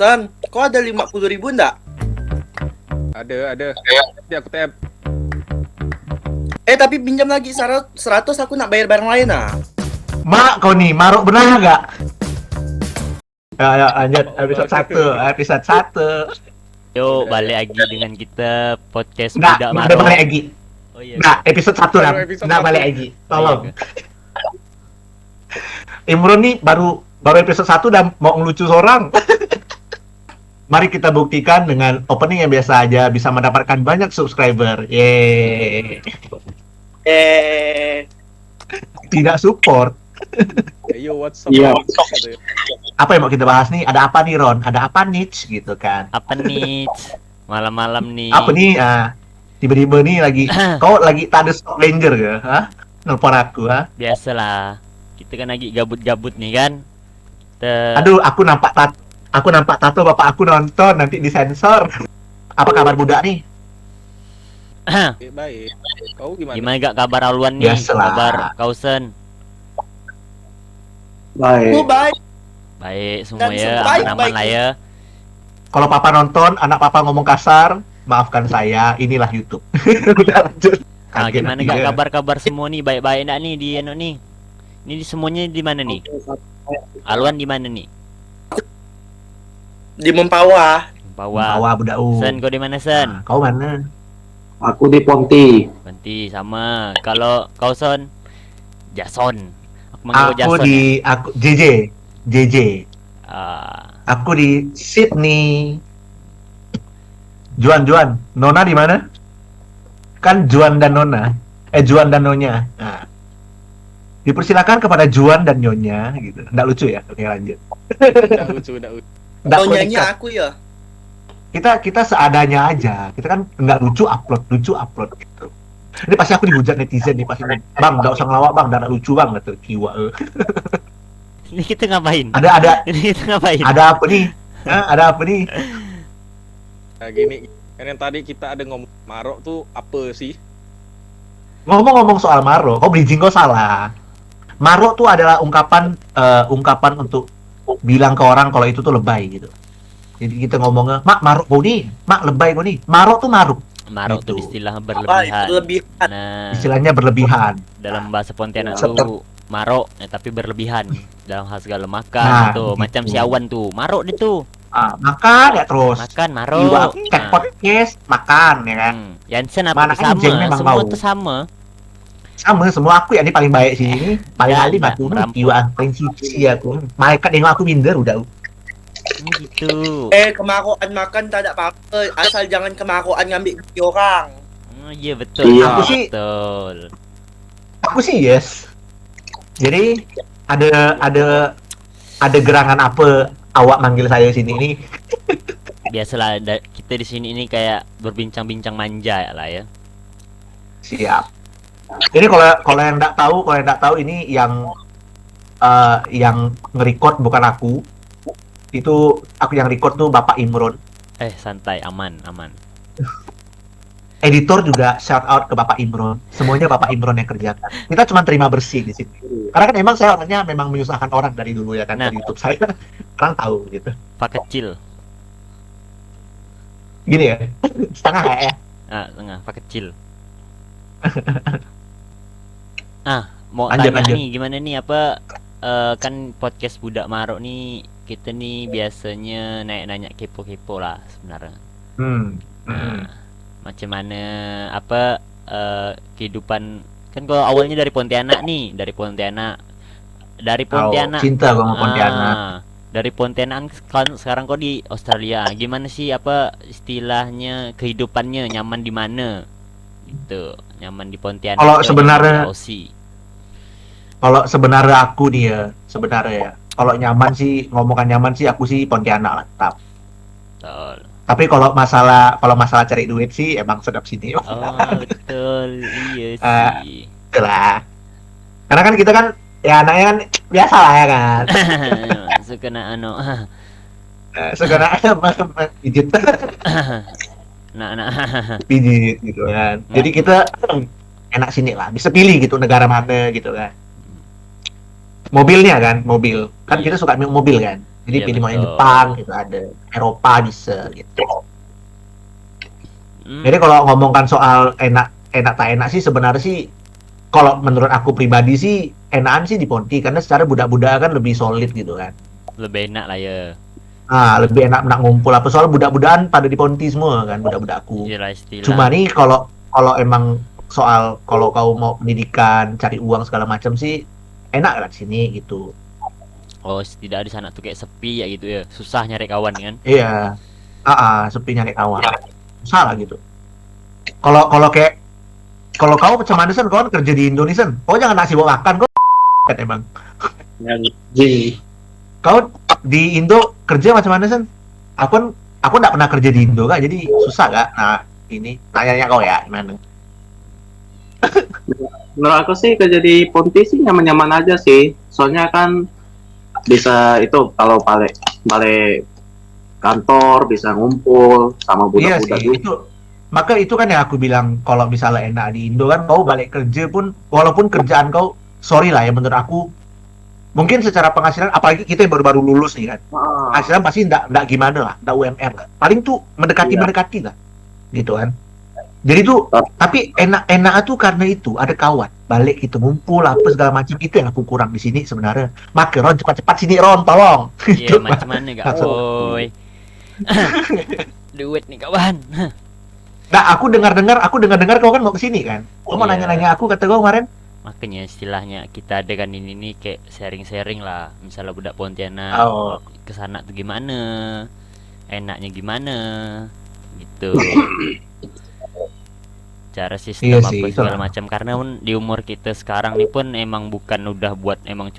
San, kau ada 50.000 enggak? Ada. Nanti aku tap. Tapi pinjam lagi 100, aku nak bayar barang lain ah. Mak kau nih, maruk benar nggak? Ya, lanjut episode 1. Yuk balik lagi dengan kita podcast Nggak, Budak udah Maro. balik lagi. Oh iya. Nggak, episode 1 lah. Baru episode Nggak satu. balik lagi. Tolong. Oh, iya. Imron nih baru episode 1 dan mau ngelucu seorang. Mari kita buktikan dengan opening yang biasa aja bisa mendapatkan banyak subscriber. Yeay. Tidak support. Yo, what's up? Iya. Gitu ya. Apa yang mau kita bahas nih? Ada apa nih Ron? Ada apa nih gitu kan? Apa nih? Malam-malam nih. Apa nih? Tiba-tiba nih lagi kau lagi tak ada stock ranger ke? Hah? Nelpon aku, ha? Biasalah. Kita kan lagi gabut-gabut nih kan. Aduh, aku nampak tato bapak aku nonton, nanti disensor. Apa kabar budak nih? Baik. Kau gimana? Gimana gak kabar Alwan nih? Biasalah. Kabar Kausen? Baik. Oh baik. Baik semua Dan ya, baik, aman-aman baik. lah ya. Kalau papa nonton, anak papa ngomong kasar, maafkan saya, inilah YouTube. Udah lanjut. Gimana Iya. gak kabar-kabar semua nih? Baik-baik enggak nih di nih? Ini semuanya di mana nih? Alwan di mana nih? Di Mempawah. Bawah. budak Sen, kau di mana Sen? Kau mana? Aku di Ponti. Ganti sama. Kalau kau Son? Jason. Aku manggil kau Aku Jason. di aku JJ. Ah, Aku di Sydney. Juan. Nona di mana? Kan Juan dan Nona. Juan dan Nonya. Nah. Dipersilakan kepada Juan dan Nyonya gitu. Nggak lucu ya? Oke, lanjut. Udah lucu. Nggak Kau perlu nyanyi dikat. aku ya. Kita seadanya aja. Kita kan nggak lucu upload gitu. Ini pasti aku dihujat netizen nih pasti. Bang, nggak usah ngelawak bang, nggak lucu bang gitu. Kiwa. ini kita ngapain? Ada Ini kita ngapain? apa nih? Ada apa nih? Nah, gini. Kan yang tadi kita ada ngomong Marok tuh apa sih? Ngomong-ngomong soal Maro, kau bridging kau salah. Maro tuh adalah ungkapan untuk bilang ke orang kalau itu tuh lebay gitu. Jadi kita ngomongnya, mak maruk kau nih, mak lebay kau nih. Maro tuh maruk, Marok tuh Gitu. istilah Apa berlebihan. itu lebih Nah, istilahnya berlebihan. dalam bahasa Pontianak Seperti- tuh marok, tapi berlebihan dalam hal segala makan Nah, tuh. gitu. Macam si Awan tuh, marok dia tuh. Makan ya terus. Makan marok. Jiwa cek podcast, makan ya kan. Jansen apa Mana tuh sama? anjing memang Semua bau. tuh sama. Sama semua aku ya ini paling baik sih ini. Paling Ya, alim ya, aku, merampok. jiwa paling suci aku. Malaikat nengok aku minder udah. Gitu. kemakuan makan tak ada apa-apa, asal jangan kemakuan ngambil duit orang. Oh, iya betul. Iya. Aku sih- betul. Aku sih yes. Jadi ada gerangan apa awak manggil saya sini ini? Biasalah kita di sini ini kayak berbincang-bincang manja ya lah ya. Siap. Ini kalau yang enggak tahu ini yang nge-record bukan aku. Itu aku yang record tuh Bapak Imron. Santai, aman. Editor juga shout out ke Bapak Imron. Semuanya Bapak Imron yang kerjakan. Kita cuma terima bersih di sini. Karena kan emang saya orangnya memang menyusahkan orang dari dulu ya kan Nah. dari YouTube saya. Orang tahu gitu. Pak kecil. Gini ya. Setengah ya. Tengah, Pak kecil. Mau Lanjut, tanya lanjut. nih gimana nih apa kan podcast Budak Marok nih kita nih biasanya nanya kepo-kepo lah sebenarnya. Nah, macam mana apa kehidupan kan kalau awalnya dari Pontianak nih, dari Pontianak. Cinta gua sama Pontianak. Dari Pontianak kan sekarang kau di Australia. Gimana sih apa istilahnya kehidupannya nyaman di mana? Gitu. Nyaman di Pontianak. Kalau atau sebenarnya- nyaman di Aussie? Kalau sebenarnya aku nih ya, kalau nyaman sih, ngomongkan nyaman sih aku sih Pontianak lah, tetap. Betul. Tapi kalau masalah cari duit sih emang sedap sini. Oh, betul. Iya Eh, sih. Gitu lah. Karena kan kita kan ya anaknya kan biasa lah ya kan. Suka nak ano. Sebenarnya pijit Nak. pijit gitu kan. Jadi kita enak sini lah, bisa pilih gitu negara mana gitu kan. Mobilnya kan, mobil. Kan Iya. kita suka mobil kan. Jadi Iya, pilih mau yang betul. Jepang gitu, ada Eropa bisa gitu. Hmm, Jadi kalau ngomongkan soal enak tak enak sih sebenarnya sih kalau menurut aku pribadi sih enakan sih di Ponti karena secara budak-budak kan lebih solid gitu kan. lebih enak lah ya. Lebih enak nak ngumpul apa soal budak-budakan pada di Ponti semua kan budak-budakku. Istilah istilah. Cuma nih kalau kalau emang soal kalau kau mau pendidikan, cari uang segala macam sih enak kan sini gitu. Oh, tidak di sana tuh kayak sepi ya gitu ya. Susah nyari kawan kan. Iya. Sepi nyari kawan. Salah gitu. Kalau kalau kayak kalau kau macam mana kau kan kerja di Indonesia, kau jangan nasi bawa makan kau kan emang. Jadi Kau di Indo kerja macam mana sen? Aku nggak pernah kerja di Indo kan, jadi susah gak? Nah ini tanya kau ya gimana? menurut aku sih kerja di Ponti sih nyaman-nyaman aja sih. Soalnya kan bisa itu kalau balik kantor bisa ngumpul sama Iya budak-budak sih, juga. maka itu kan yang aku bilang kalau misalnya enak di Indo kan kau balik kerja pun walaupun kerjaan kau sorry lah ya menurut aku mungkin secara penghasilan apalagi kita yang baru-baru lulus nih kan penghasilan pasti nggak gimana lah nggak UMR lah paling tuh mendekati lah gitu kan jadi tuh tapi enak tuh karena itu ada kawan balik gitu ngumpul apa segala macam itu yang aku kurang di sini sebenarnya maka Ron cepat-cepat sini Ron tolong Iya, macam mana gak boy? Duit nih kawan. Nah, aku dengar kau kan mau kesini kan? Kau mau Iya. nanya-nanya aku kata kau kemarin? Makanya istilahnya kita ada kan ini nih kayak sharing-sharing lah. Misalnya budak Pontianak Oh. kesana tuh gimana, enaknya gimana, gitu. Cara sistem Iya apa sih, segala itulah. macam karena pun di umur kita sekarang nih pun emang bukan udah buat emang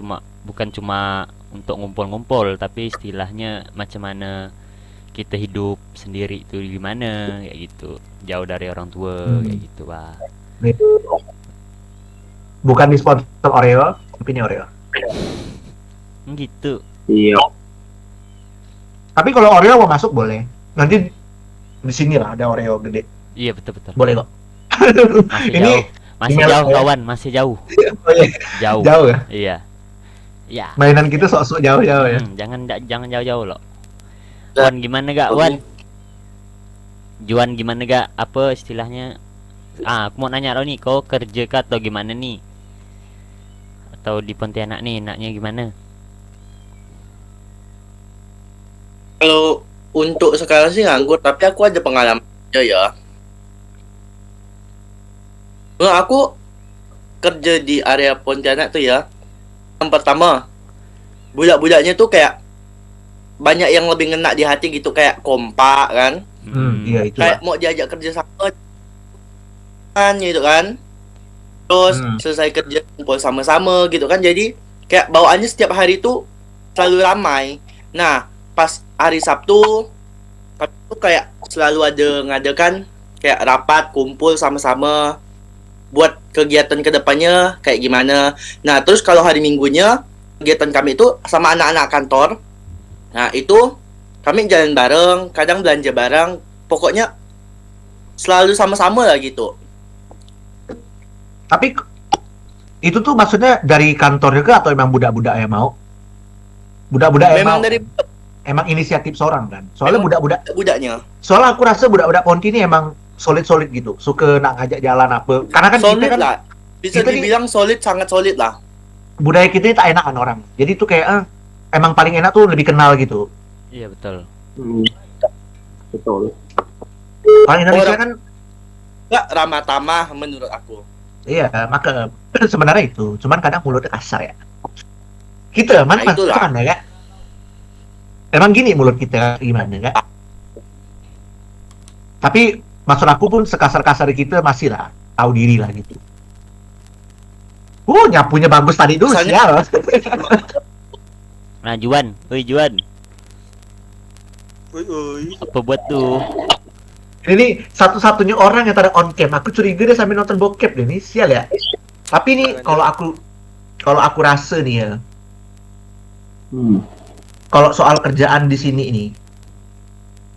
bukan cuma untuk ngumpul-ngumpul tapi istilahnya macam mana kita hidup sendiri itu gimana kayak gitu jauh dari orang tua kayak gitu Pak. Bukan di sponsor Oreo, tapi ini Oreo. Gitu. Iya. Tapi kalau Oreo mau masuk boleh. Nanti di sini lah ada Oreo gede. Iya betul. Boleh kok. Masih Ini jauh. Masih email jauh saya. kawan, masih jauh. Oh, iya. Jauh. Jauh ya. Iya. Ya. Mainan kita sok-sok jauh-jauh ya. Jangan jauh-jauh loh. Wan gimana gak Wan? Juan gimana gak? Apa istilahnya? Aku mau nanya lo nih, kau kerja kah atau gimana nih? Atau di Pontianak nih, enaknya gimana? Kalau untuk sekarang sih nganggur, tapi aku ada pengalaman kerja ya. Nah, aku kerja di area Pontianak tuh ya. Yang pertama, budak-budaknya tuh kayak banyak yang lebih ngena di hati gitu, kayak kompak kan. Iya itu. Kayak mau diajak kerja sama kan gitu kan. Terus selesai kerja kumpul sama-sama gitu kan. Jadi kayak bawaannya setiap hari tuh selalu ramai. Nah, pas hari Sabtu kami tuh kayak selalu ada ngadakan kayak rapat kumpul sama-sama buat kegiatan kedepannya kayak gimana. Nah, terus kalau hari Minggunya kegiatan kami itu sama anak-anak kantor. Nah, itu kami jalan bareng, kadang belanja bareng, pokoknya selalu sama-sama lah gitu. Tapi itu tuh maksudnya dari kantornya ke atau emang budak-budak yang mau? Budak-budak Memang mau. dari Emang inisiatif seorang kan. Soalnya Memang budak-budak. budaknya. Soalnya aku rasa budak-budak Ponti ini emang solid-solid gitu. Suka nak ngajak jalan apa. Karena kan Solid kita kan lah. Bisa kita nih- dibilang solid, sangat solid lah. budaya kita ini tak enakan orang. Jadi tuh kayak emang paling enak tuh lebih kenal gitu. Iya betul. Betul. Kalau Indonesia kan Enggak ramah tamah menurut aku. iya, maka sebenarnya itu. Cuman kadang mulutnya kasar ya. Kita mana Nah, itulah. mana ya? Emang gini mulut kita gimana ya? Tapi maksud aku pun sekasar-kasar kita masih lah tahu diri lah gitu. Nyapunya bagus tadi dulu Misalnya- sial. Nah Juan, woi Juan, apa buat tuh? Ini satu-satunya orang yang tadi on cam. Aku curiga dia sambil nonton bokep deh, ini sial ya. Tapi ini kalau aku rasa nih ya, kalau soal kerjaan di sini ini,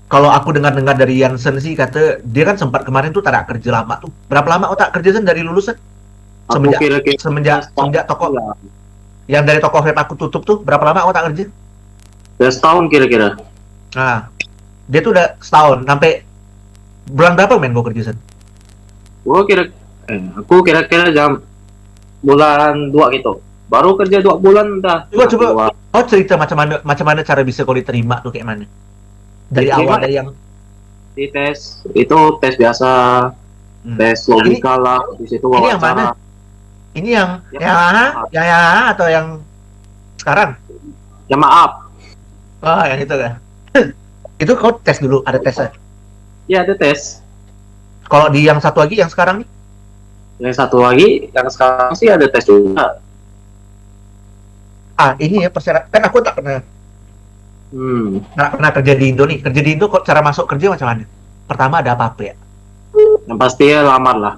kalau aku dengar-dengar dari Jansen sih kata dia kan sempat kemarin tuh tak ada kerja lama tuh. Berapa lama kau tak kerja Sen dari lulusan? Aku kira-kira Semenjak toko yang dari toko vape aku tutup tuh berapa lama kau tak kerja? Udah setahun kira-kira. Nah, dia tuh udah setahun. Sampai bulan berapa men gue kerja Sen? Aku kira-kira jam bulan 2 gitu. Baru kerja 2 bulan udah. Coba. Oh cerita macam mana cara bisa kau diterima tuh kayak mana? Dari Diterima awal dari yang di tes itu tes biasa, tes logika lah, di situ ini yang wawancara. mana? Ini yang Ya. ya atau yang sekarang? Ya maaf. Oh, yang itu kan. Itu kau tes dulu, ada tesnya. Ya ada tes. Kalau di yang satu lagi yang sekarang nih? Yang satu lagi yang sekarang sih ada tes juga. Ini ya persyaratan. Kan aku tak pernah kerja di Indo nih. Kerja di Indo kok cara masuk kerja macam mana? Pertama ada apa ya? Yang pasti ya lamar lah.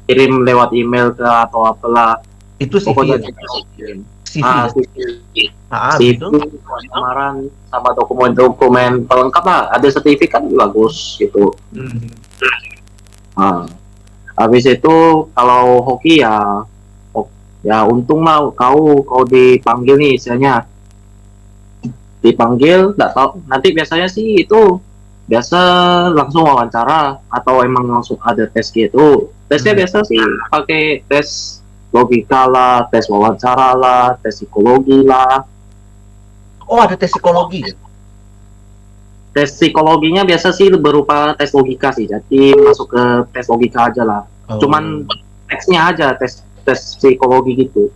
Kirim lewat email ke atau apalah. Itu CV. Pokoknya Ya? kirim. CV. CV, Gitu. lamaran sama dokumen pelengkap lah. Ada sertifikat bagus gitu. Habis itu kalau hoki ya untung lah kau dipanggil nih istilahnya. Dipanggil, nggak tahu. Nanti biasanya sih itu biasa langsung wawancara atau emang langsung ada tes gitu. Tesnya biasa sih pakai tes logika lah, tes wawancara lah, tes psikologi lah. Oh, ada tes psikologi. Tes psikologinya biasa sih berupa tes logika sih. Jadi masuk ke tes logika aja lah. Oh. Cuman teksnya aja tes psikologi gitu.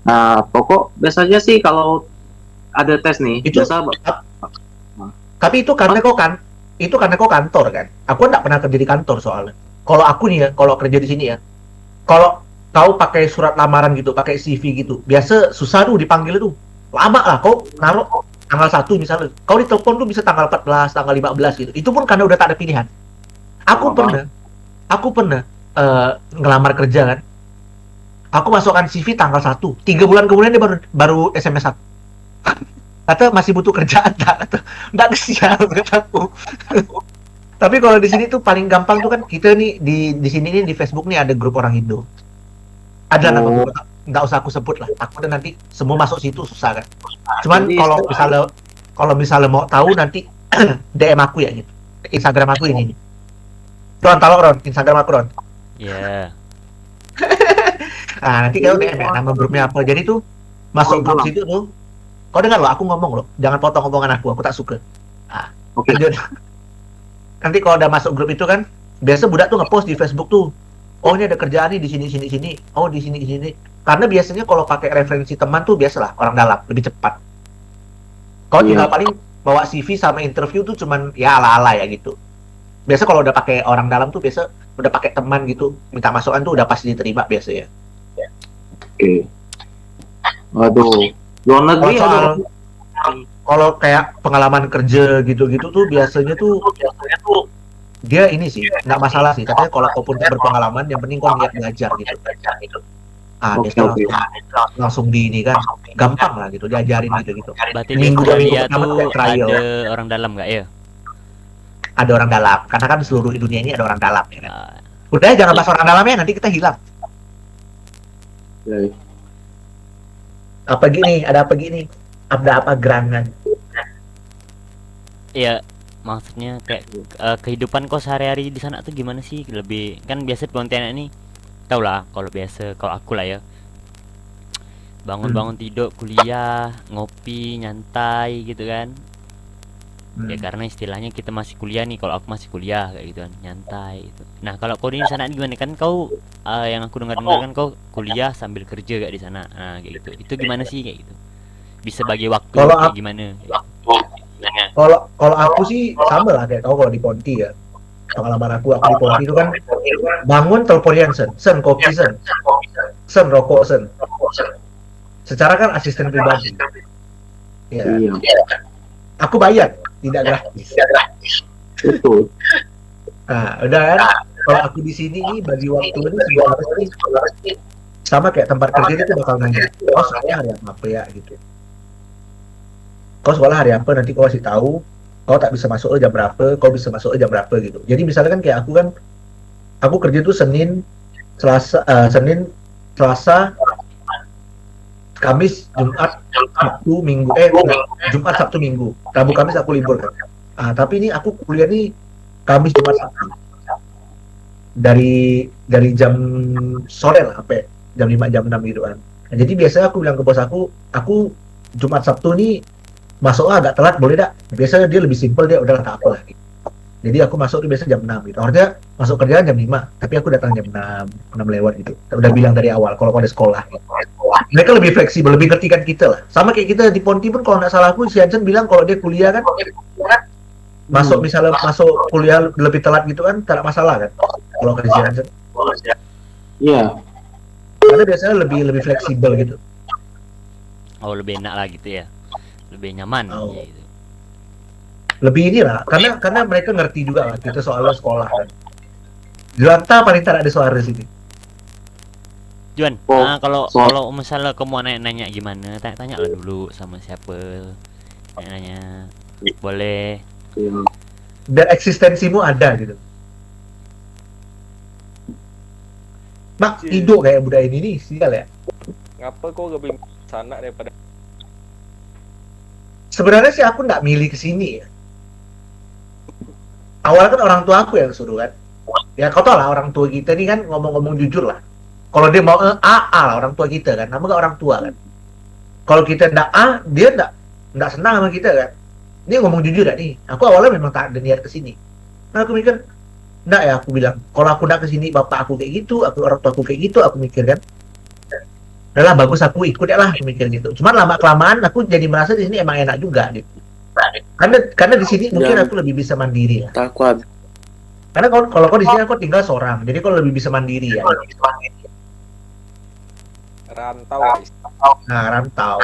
Nah, pokok biasanya sih kalau ada tes nih, Itu- biasa Tapi itu karena kau kantor kan. Aku nggak pernah kerja di kantor soalnya. Kalau aku nih ya, kalau kerja di sini ya, kalau kau pakai surat lamaran gitu, pakai CV gitu, biasa susah tuh dipanggil tuh. Lama lah, kau naruh tanggal 1 misalnya. Kau ditelepon tuh bisa tanggal 14, tanggal 15 gitu. Itu pun karena udah tak ada pilihan. Aku pernah ngelamar kerja kan. Aku masukkan CV tanggal 1. 3 bulan kemudian dia baru SMS aku. Kata masih butuh kerjaan tak? Nggak kesian kataku. Tapi kalau di sini tuh paling gampang tuh kan kita nih di sini nih di Facebook nih ada grup orang Indo. Ada nama grup, nggak usah aku sebut lah. Aku udah nanti semua masuk situ susah kan. Cuman Jadi, kalau misalnya mau tahu nanti DM aku ya gitu. Instagram aku ini nih. Ron, tahu Ron, Instagram aku Ron. Iya. Nah, nanti kau DM ya, nama grupnya apa. Jadi tuh masuk grup situ tuh. Kau dengar loh, aku ngomong loh. Jangan potong omongan aku tak suka. Oke. Nanti kalau udah masuk grup itu kan, biasa budak tuh ngepost di Facebook tuh. Oh, ini ada kerjaan nih di sini. Oh, di sini. Karena biasanya kalau pakai referensi teman tuh biasalah orang dalam, lebih cepat. Kau tinggal paling bawa CV sama interview tuh cuman ya ala-ala ya gitu. Biasa kalau udah pakai orang dalam tuh biasa udah pakai teman gitu, minta masukan tuh udah pasti diterima biasa ya. Oke. Waduh. Luar negeri kalau kayak pengalaman kerja gitu-gitu tuh biasanya tuh dia ini sih nggak masalah sih, katanya kalau kau pun berpengalaman yang penting kau niat belajar gitu. Biasanya langsung di ini kan gampang lah gitu, diajarin gitu. Berarti di Minggu Australia pertama tuh kayak trial. ada orang dalam nggak ya? Ada orang dalam, karena kan seluruh dunia ini ada orang dalam ya kan. Ah, Udah jangan bahas orang dalamnya, nanti kita hilang. Ada apa gerangan? Iya, maksudnya kayak kehidupan kau sehari-hari di sana tuh gimana sih? Lebih kan biasa di Pontianak nih, tau lah kalau biasa kalau aku lah ya. Bangun-bangun tidur, kuliah, ngopi, nyantai gitu kan. Ya karena istilahnya kita masih kuliah nih, kalau aku masih kuliah kayak gitu kan, nyantai gitu. Nah, kalau kau di sana gimana kan kau yang aku dengar kan kau kuliah sambil kerja gak di sana. Nah, kayak gitu. Itu gimana sih kayak gitu? Bisa bagi waktu Kalau kayak gimana? Kalau aku sih sama lah kayak kau kalau di Ponti ya. Pengalaman aku di Ponti itu kan bangun telponian sen kopi sen rokok sen. Secara kan asisten pribadi. Ya. Iya. Aku bayar, tidak gratis. Betul. Nah, udah kan. Kalau aku di sini nih bagi waktu ini sebenarnya sih sama kayak tempat kerja itu bakal nanya, oh soalnya hari apa ya gitu. Kau sekolah hari apa, nanti kau kasih tahu. Kau tak bisa masuk jam berapa, kau bisa masuk jam berapa gitu. Jadi misalnya kan kayak aku kerja tuh Senin, Selasa, Kamis, Jumat, Sabtu, Minggu. Enggak. Jumat, Sabtu, Minggu. Rabu, Kamis aku libur kan. Tapi ini aku kuliah nih Kamis, Jumat, Sabtu. Dari jam sore lah sampai jam 5 jam 6 gitu kan. Nah, jadi biasanya aku bilang ke bos aku Jumat Sabtu nih masuk agak telat boleh dak? Biasanya dia lebih simpel, dia udah tak apa lah. Jadi aku masuk tuh biasa jam 6 gitu. Orangnya masuk kerjaan jam 5, tapi aku datang jam 6 lewat gitu. Udah bilang dari awal kalau ada sekolah. Mereka lebih fleksibel, lebih ngerti kan kita lah. Sama kayak kita di Ponti pun kalau nggak salah aku si Hansen bilang kalau dia kuliah kan masuk misalnya masuk kuliah lebih telat gitu kan tidak masalah kan kalau kerja Hansen. Iya. Karena biasanya lebih fleksibel gitu. Oh, lebih enak lah gitu ya. Lebih nyaman Oh. ya gitu. Lebih inilah karena mereka ngerti juga lah kita soalnya sekolah kan. Jelanta paling tak ada suara di sini. Juan, Oh, kalau soal- kalau misalnya kamu nanya gimana, tanya lah dulu sama siapa. Nanya. Boleh. Iya. Dan eksistensimu ada gitu. Mak, hidup kayak budaya ini nih, sial ya. Ngapa kau lebih sana daripada Sebenarnya sih aku nggak milih ke sini ya. Awalnya kan orang tua aku yang suruh kan. Ya kau tau lah orang tua kita nih kan ngomong-ngomong jujur lah. Kalau dia mau A lah orang tua kita kan, nama orang tua kan. Kalau kita ndak A, dia ndak senang sama kita kan. Dia ngomong jujur ya nih. Aku awalnya memang tak ada niat ke sini. Nah aku mikir, ndak ya aku bilang. Kalau aku ndak ke sini, bapak aku kayak gitu, aku orang tua aku kayak gitu, aku mikir kan. Udahlah bagus aku ikut ya lah, aku mikir gitu. Cuman lama kelamaan aku jadi merasa di sini emang enak juga gitu. Karena di sini mungkin Dan- aku lebih bisa mandiri ya. Takut. Karena kalau kau di sini aku tinggal seorang, jadi kau lebih bisa mandiri ya. rantau? Nah, rantau.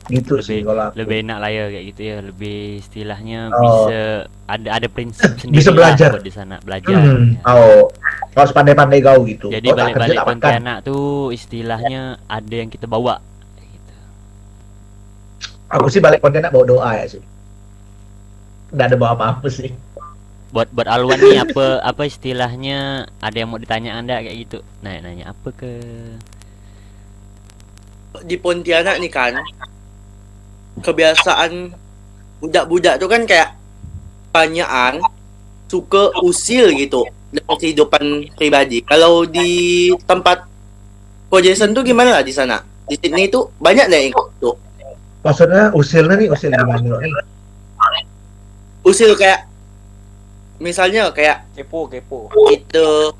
Gitu sih kalau aku. Lebih enak lah ya kayak gitu ya. Lebih istilahnya Oh. bisa ada prinsip sendiri Bisa belajar. lah buat di sana belajar. Ya. Oh, harus pandai-pandai kau gitu. Jadi Kau tak kerja balik-balik tak makan. Pontianak tuh istilahnya ada yang kita bawa. Kayak gitu. Aku sih balik Pontianak bawa doa ya sih. Nggak ada bawa apa-apa sih. Buat Alwan nih apa istilahnya ada yang mau ditanya Anda kayak gitu. Nanya apa ke Di Pontianak nih kan, kebiasaan budak-budak tuh kan kayak banyakan suka usil gitu dalam kehidupan pribadi. Kalau di tempat Ko Jason tuh gimana lah di sana? Di Sydney tuh banyak deh yang ikut tuh. Maksudnya usilnya nih usil gimana loh nih? Usil kayak misalnya kayak Kepo. kita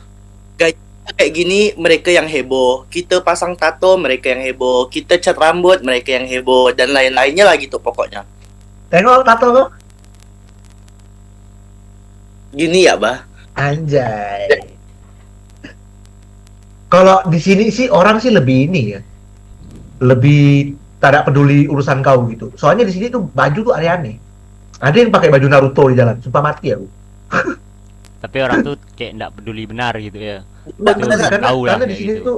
gaya kayak gini mereka yang heboh, kita pasang tato mereka yang heboh, kita cat rambut mereka yang heboh dan lain-lainnya lah gitu pokoknya. Tengok tato lo. Gini ya, Bah. Anjay. Kalau di sini sih orang sih lebih ini ya. Lebih tidak peduli urusan kau gitu. Soalnya di sini tuh baju tuh aneh-aneh. Ada yang pakai baju Naruto di jalan, sumpah mati aku. tapi orang tuh kayak nggak peduli benar gitu ya. Bener, Karena, tahu lah karena di kayak sini gitu. tuh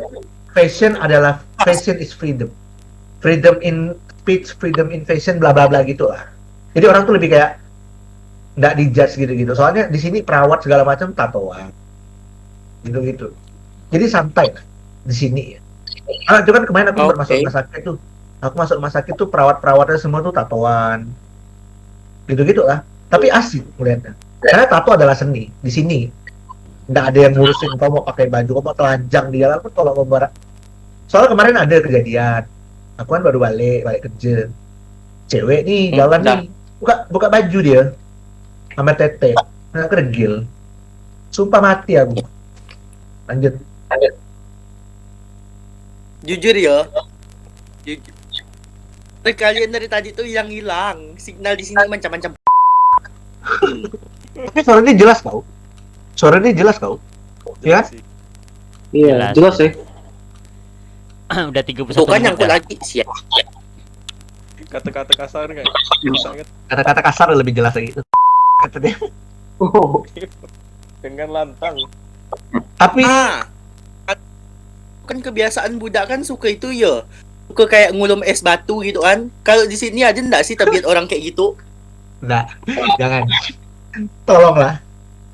fashion is freedom. Freedom in speech, freedom in fashion, bla bla bla gitu lah. Jadi orang tuh lebih kayak nggak dijudge gitu-gitu. Soalnya di sini perawat segala macam tatoan. Gitu-gitu. Jadi santai lah di sini ya. Itu kan kemarin aku Oke. masuk rumah sakit tuh. Aku masuk rumah sakit tuh perawat-perawatnya semua tuh tatoan. Gitu-gitu lah. Tapi asik melihatnya. Karena tato adalah seni di sini. Nggak ada yang ngurusin kau mau pakai baju, kau mau telanjang di jalan pun kalau kau barak. Soalnya kemarin ada kejadian. Aku kan baru balik kerja. Cewek nih jalan dah. nih, buka baju dia, sama tete, nggak kergil. Sumpah mati aku. Lanjut. Jujur ya. Jujur. Kalian dari tadi tuh hilang. Signal di sini macam-macam. Tapi suaranya jelas kau. Suaranya jelas kau. Ya? sih. Iya, Jelas. jelas sih. Udah 31 Tuh kan menit nyangkut dah. lagi siap. Kata-kata kasar kayak bisa kan Kata-kata kasar lebih jelas lagi itu. Kata dia. Oh, dengan lantang. Tapi Kan kebiasaan budak kan suka itu ya. Suka kayak ngulum es batu gitu kan. Kalau di sini ada enggak sih tabiat orang kayak gitu? enggak, jangan. Tolonglah.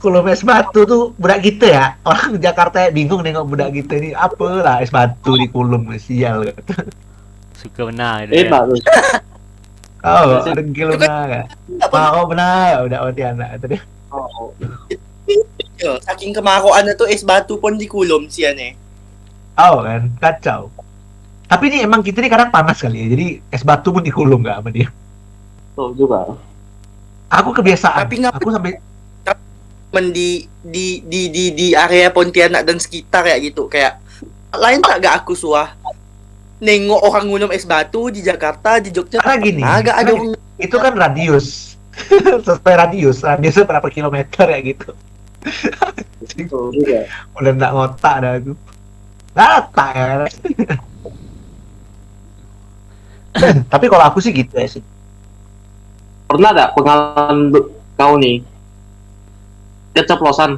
Kulum es batu tuh budak gitu ya. Orang Jakarta bingung nengok budak gitu ini apalah es batu di Kulum sial. Suka benar gitu ya. bagus. Oh, dengki lu enggak? Oh, benar. Udah Pontianak tadi. Oh, Ya, saking kemaroannya tuh es batu pun dikulum sih aneh. Oh kan, kacau. Tapi ini emang kita nih kadang panas kali ya. Jadi es batu pun dikulum nggak sama dia. tuh juga. Aku kebiasaan. Tapi ngapa- Aku sampai di area Pontianak dan sekitar ya gitu kayak lain tak gak aku suah nengok orang minum es batu di Jakarta di Jogja karena gini. agak ada karena itu kan radius. Sesuai radiusnya berapa kilometer ya gitu. Tuh juga. Udah nggak ngotak dah aku. Nggak otak ya. Tapi kalau aku sih gitu ya sih. Pernah ada pengalaman kau nih keceplosan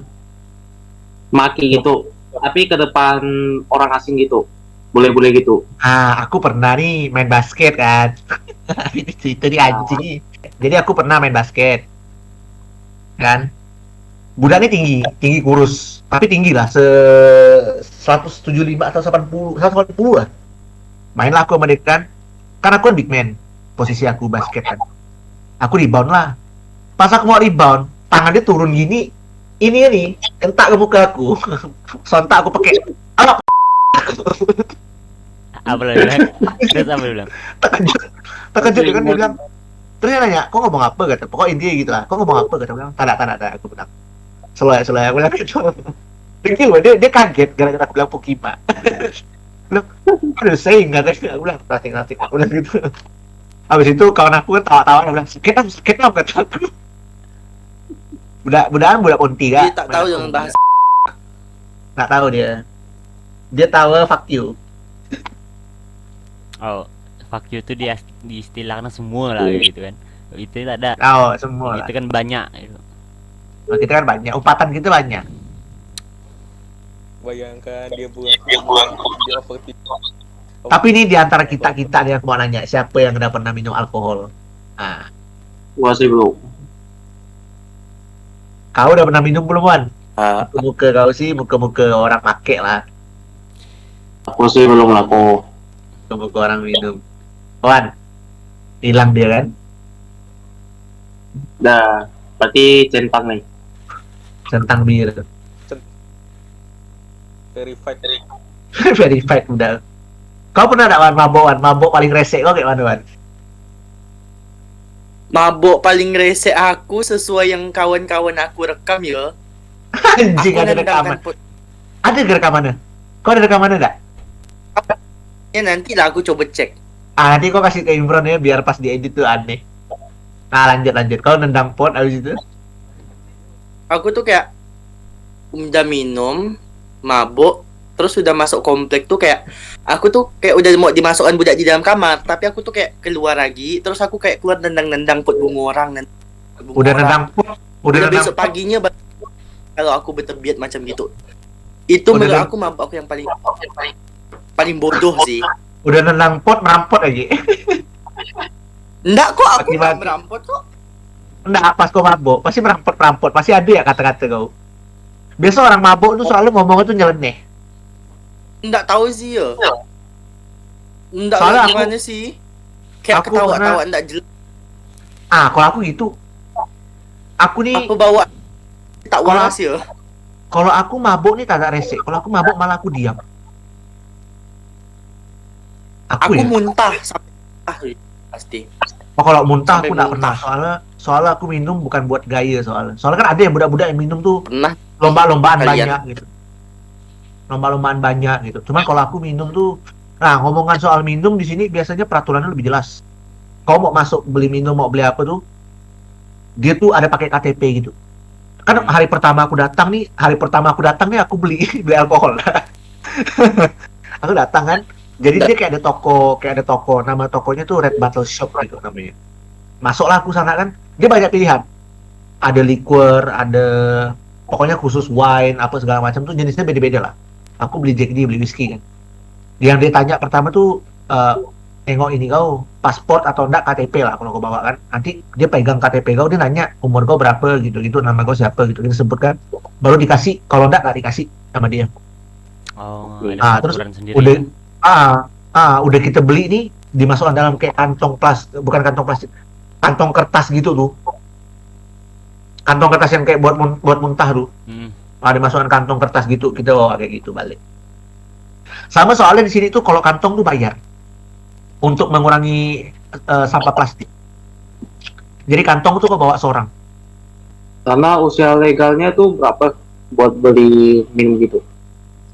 maki gitu, tapi ke depan orang asing gitu, boleh gitu. Aku pernah nih main basket kan. itu di anjing. Jadi aku pernah main basket. Kan? Budaknya tinggi kurus, tapi tinggi lah 175 atau 180 lah. Mainlah aku sama dia kan. Kan aku kan big man. Posisi aku basket kan. Aku rebound lah. Pas aku mau rebound, tangan dia turun gini. Ini kentak ke muka aku. Sontak aku pakai Apa lu bilang? Terus apa lu bilang? terkejut kan dia bilang. Terus dia nanya, kok ngomong apa kata? Pokoknya intinya gitu lah. Kok ngomong apa kata? Bilang, tanda aku bilang. Selai aku bilang gitu. Dia kaget gara-gara aku bilang Pokima. Bilang, aduh saying katanya. Aku bilang, nothing. Aku bilang gitu. Habis itu kawan aku kan tawa-tawa, dia bilang, skate up kata aku. Budak Ponti dia kan. tak tahu jangan bahas Nggak tahu dia. Dia tahu fuck you. Oh, fuck you tuh diistilahkan semua lah gitu kan. Itu tak ada. Tahu semua lah. Itu kan banyak gitu. Nah, kita kan banyak, umpatan kita banyak. Bayangkan dia buang dia overthinking. Tapi ini di antara kita nih aku mau nanya, siapa yang udah pernah minum alkohol? Nah, Gua sih belum. kau udah pernah minum belum, Wan? Ah. Muka kau sih, muka orang make lah. Aku sih belum lah kok. Muka orang minum. Wan, hilang dia kan? Dah, berarti centang nih. Centang bir. Verified. Verified udah. Kau pernah ada Wan mabok paling resek kau kayak mana, Wan? mabok paling rese aku sesuai yang kawan-kawan aku rekam ya Anjing, aku ada rekaman. nendangkan Ada rekamannya? Kau ada rekamannya enggak? ya nanti lah aku coba cek Nanti kau kasih ke Imron ya biar pas diedit tuh aneh. Nah, lanjut. Kau nendang pot abis itu? aku tuh kayak udah minum mabok terus udah masuk komplek tuh kayak aku tuh kayak udah mau dimasukkan budak di dalam kamar tapi aku tuh kayak keluar lagi terus aku kayak keluar nendang pot bunga orang Udah nendang pot? Udah nendang besok pot? paginya kalau aku bertebiat macam gitu itu Udah menurut nendang- aku mabok yang paling bodoh sih Udah nendang pot, merampot aja. enggak kok aku Maki-maki. nggak merampok kok Enggak, pas kau mabok, pasti merampot. Pasti ada ya kata-kata kau. Biasa orang mabok tuh selalu ngomongnya tuh nyeleneh. enggak tahu sih ya enggak Soalnya tahu aku- gimana sih kayak aku ketawa-tawa enggak jelas Kalau aku gitu. Aku nih, aku bawa tak Kalau- waras ya kalau aku mabok nih kagak resek. Kalau aku mabok malah aku diam. Aku aku ya. muntah sampai pasti Kalau muntah sampai aku nggak pernah. muntah. Soalnya aku minum bukan buat gaya soalnya. Soalnya kan ada yang budak-budak yang minum tuh pernah lomba-lombaan Kalian. banyak gitu. Lomba-lombaan banyak gitu. Cuman kalau aku minum tuh, nah ngomongan soal minum di sini biasanya peraturannya lebih jelas. Kau mau masuk beli minum mau beli apa tuh, dia tuh ada pakai KTP gitu. Kan hari pertama aku datang nih aku beli beli alkohol. Aku datang kan, jadi dia kayak ada toko, nama tokonya tuh Red Battle Shop gitu namanya. Masuklah aku sana kan, dia banyak pilihan. Ada liquor, ada pokoknya khusus wine apa segala macam tuh jenisnya beda-beda lah. Aku beli Jack D, beli whisky kan. Yang dia tanya pertama tuh nengok ini kau paspor atau enggak KTP lah kalau kau bawa kan. Nanti dia pegang KTP kau, dia nanya umur kau berapa gitu, nama kau siapa gitu, kita sebutkan, baru dikasih. Kalau enggak dikasih sama dia. Oh, Ah, ada terus aturan sendiri. Udah udah kita beli nih, dimasukkan dalam kayak kantong plastik, bukan kantong plastik, kantong kertas gitu tuh. Kantong kertas yang kayak buat muntah tuh. Dimasukkan kantong kertas gitu, kita bawa kayak gitu balik. Sama soalnya di sini tuh kalau kantong tuh bayar untuk mengurangi sampah plastik. Jadi kantong tuh kau bawa seorang. Karena usia legalnya tuh berapa buat beli minum gitu?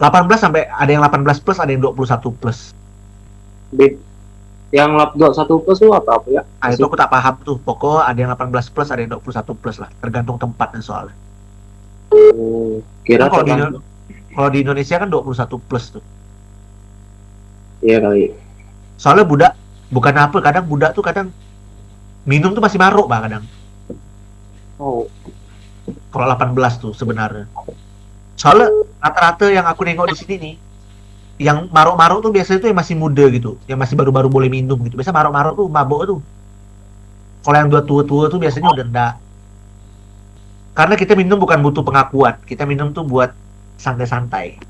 18 sampai ada yang 18 plus, ada yang 21 plus. Yang lap 21 plus tuh apa ya? Nah, itu aku tak paham tuh. Pokoknya ada yang 18 plus, ada yang 21 plus lah. Tergantung tempatnya soalnya. Kira Kan kalau di Indonesia kan 21 plus tuh. Iya kali. Soalnya budak, bukan apa, kadang budak tuh kadang minum tuh masih maruk bah kadang. Oh, Kalau 18 tuh sebenarnya. Soalnya rata-rata yang aku nengok di sini nih, yang maruk-maruk tuh biasanya tuh yang masih muda gitu, yang masih baru-baru boleh minum gitu. Biasa maruk-maruk tuh mabuk tuh. Kalau yang dua tua-tua tuh biasanya udah enggak. Karena kita minum bukan butuh pengakuan, kita minum tuh buat santai-santai.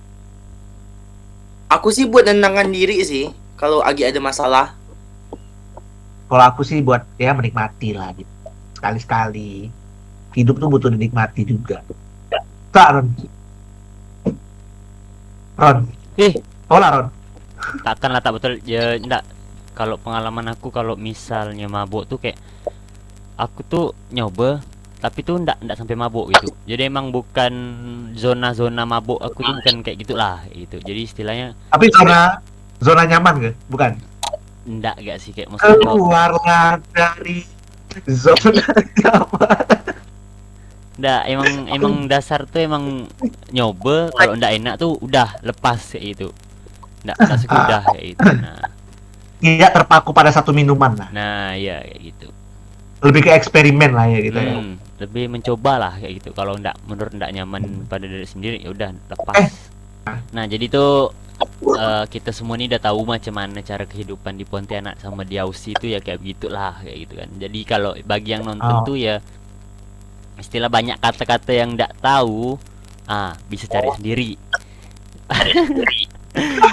Aku sih buat nenangkan diri sih kalau lagi ada masalah. Kalau aku sih buat ya menikmati lah gitu. Sekali-sekali. Hidup tuh butuh dinikmati juga. Tak, Ron. Ron. Hola, Ron. Takkan lah, tak betul ya, enggak. Kalau pengalaman aku, kalau misalnya mabuk tuh kayak aku tuh nyoba tapi tuh enggak sampai mabuk gitu. Jadi emang bukan zona-zona mabuk aku tuh, bukan kayak gitulah gitu. Jadi istilahnya Tapi zona nyaman ke? Bukan. enggak gak sih, kayak maksudnya Keluarlah dari zona nyaman. enggak, emang dasar tuh emang nyoba, kalau enggak enak tuh udah lepas kayak gitu. Enggak sudah kayak gitu. Nah, Tidak terpaku pada satu minuman lah. nah ya kayak gitu. Lebih ke eksperimen lah ya gitu ya. Lebih mencoba lah kayak gitu. Kalau menurut enggak nyaman pada diri sendiri, ya udah lepas. Nah, jadi tuh kita semua nih udah tahu macam mana cara kehidupan di Pontianak sama di Aussie itu ya kayak begitulah kayak gitu kan. Jadi kalau bagi yang nonton tuh ya istilah banyak kata-kata yang enggak tahu, bisa cari sendiri.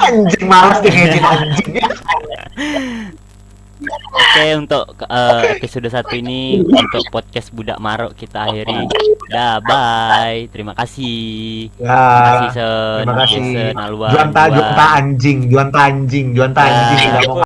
Anjing, malas deh ngedit anjing. Oke, untuk episode 1 ini, untuk podcast Budak Marok kita akhiri. Dah, bye. Terima kasih. Terima kasih, Ya, Sen. terima kasih. Jason, Alwan, Juan ta anjing, Juan ta anjing, Juan ta anjing. Ya. Udah mau